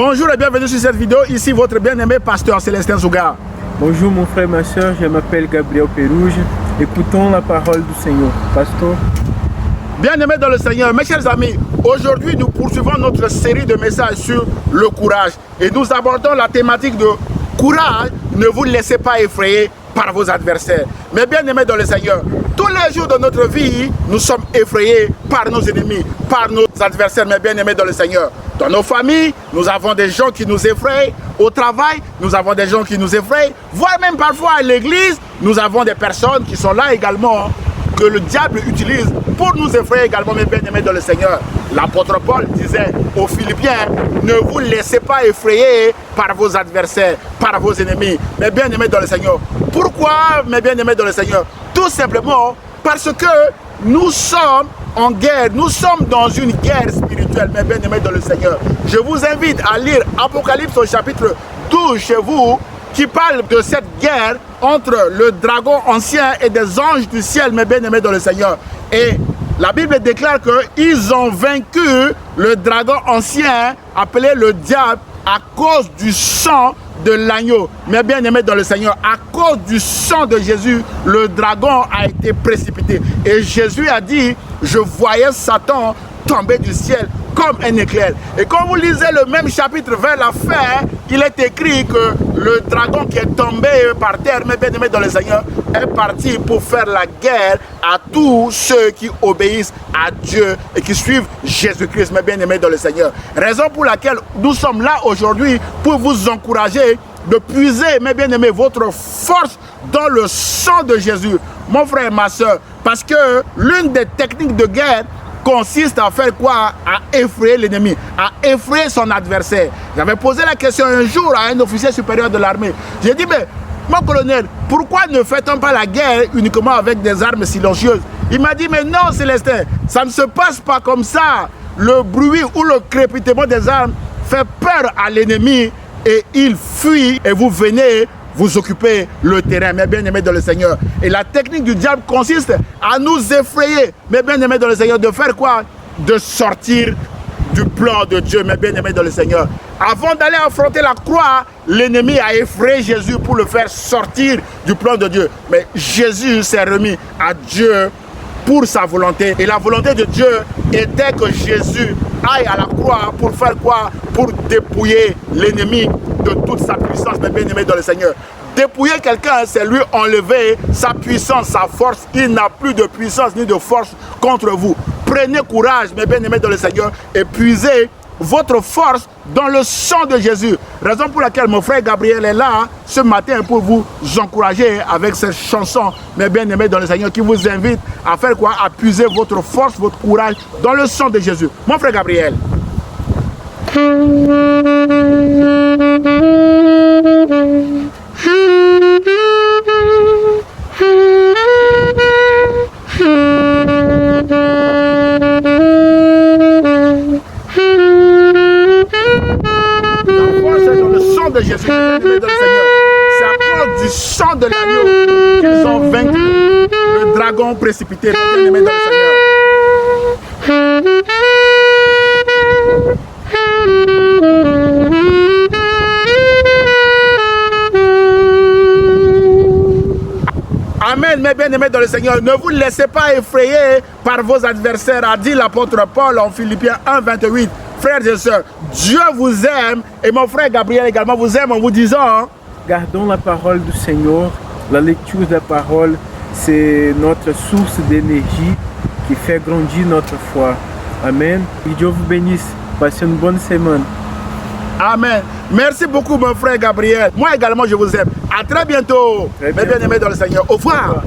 Bonjour et bienvenue sur cette vidéo. Ici votre bien-aimé pasteur Célestin Zouga. Bonjour mon frère, ma soeur, je m'appelle Gabriel Pérouge. Écoutons la parole du Seigneur. Pasteur. Bien-aimés dans le Seigneur, mes chers amis, aujourd'hui nous poursuivons notre série de messages sur le courage. Et nous abordons la thématique de courage, ne vous laissez pas effrayer par vos adversaires. Mais bien-aimés dans le Seigneur, tous les jours de notre vie, nous sommes effrayés par nos ennemis, par nos adversaires, mes bien-aimés dans le Seigneur. Dans nos familles, nous avons des gens qui nous effraient. Au travail, nous avons des gens qui nous effraient. Voire même parfois à l'église, nous avons des personnes qui sont là également, que le diable utilise pour nous effrayer également, mes bien-aimés dans le Seigneur. L'apôtre Paul disait aux Philippiens, ne vous laissez pas effrayer par vos adversaires, par vos ennemis, mes bien-aimés dans le Seigneur. Pourquoi, mes bien-aimés dans le Seigneur? Tout simplement parce que nous sommes en guerre, nous sommes dans une guerre spirituelle, mes bien-aimés dans le Seigneur. Je vous invite à lire Apocalypse au chapitre 12 chez vous, qui parle de cette guerre entre le dragon ancien et des anges du ciel, mes bien-aimés dans le Seigneur. Et la Bible déclare qu'ils ont vaincu le dragon ancien, appelé le diable, à cause du sang de l'agneau. Mes bien-aimés dans le Seigneur, à cause du sang de Jésus, le dragon a été précipité. Et Jésus a dit, je voyais Satan tomber du ciel comme un éclair. Et quand vous lisez le même chapitre vers la fin, il est écrit que le dragon qui est tombé par terre, mes bien-aimés dans le Seigneur, est parti pour faire la guerre à tous ceux qui obéissent à Dieu et qui suivent Jésus-Christ, mes bien-aimés dans le Seigneur. Raison pour laquelle nous sommes là aujourd'hui pour vous encourager de puiser, mes bien-aimés, votre force dans le sang de Jésus, mon frère et ma soeur, parce que l'une des techniques de guerre consiste à faire quoi? À effrayer l'ennemi, à effrayer son adversaire. J'avais posé la question un jour à un officier supérieur de l'armée. J'ai dit, mais mon colonel, pourquoi ne fait-on pas la guerre uniquement avec des armes silencieuses? Il m'a dit, mais non Célestin, ça ne se passe pas comme ça. Le bruit ou le crépitement des armes fait peur à l'ennemi et il fuit et vous venez vous occuper le terrain, mes bien-aimés dans le Seigneur. Et la technique du diable consiste à nous effrayer, mes bien-aimés dans le Seigneur, de faire quoi? De sortir du plan de Dieu, mes bien-aimés dans le Seigneur. Avant d'aller affronter la croix, l'ennemi a effrayé Jésus pour le faire sortir du plan de Dieu. Mais Jésus s'est remis à Dieu pour sa volonté. Et la volonté de Dieu était que Jésus aille à la croix pour faire quoi? Pour dépouiller l'ennemi de toute sa puissance, mes bien-aimés dans le Seigneur. Dépouiller quelqu'un, c'est lui enlever sa puissance, sa force. Il n'a plus de puissance ni de force contre vous. Prenez courage, mes bien-aimés dans le Seigneur, et puisez votre force dans le sang de Jésus. Raison pour laquelle mon frère Gabriel est là ce matin pour vous encourager avec cette chanson, mes bien-aimés dans le Seigneur, qui vous invite à faire quoi? À puiser votre force, votre courage dans le sang de Jésus. Mon frère Gabriel. De Jésus, dans le Seigneur. C'est à cause du sang de l'agneau qu'ils ont vaincu le dragon précipité, dans le Seigneur. Amen, mes bien-aimés dans le Seigneur. Ne vous laissez pas effrayer par vos adversaires, a dit l'apôtre Paul en Philippiens 1, 28. Frères et sœurs, Dieu vous aime et mon frère Gabriel également vous aime en vous disant, gardons la parole du Seigneur. La lecture de la parole, c'est notre source d'énergie qui fait grandir notre foi. Amen. Que Dieu vous bénisse. Passez une bonne semaine. Amen. Merci beaucoup mon frère Gabriel. Moi également je vous aime. À très bientôt. Mes bien-aimés dans le Seigneur. Au revoir.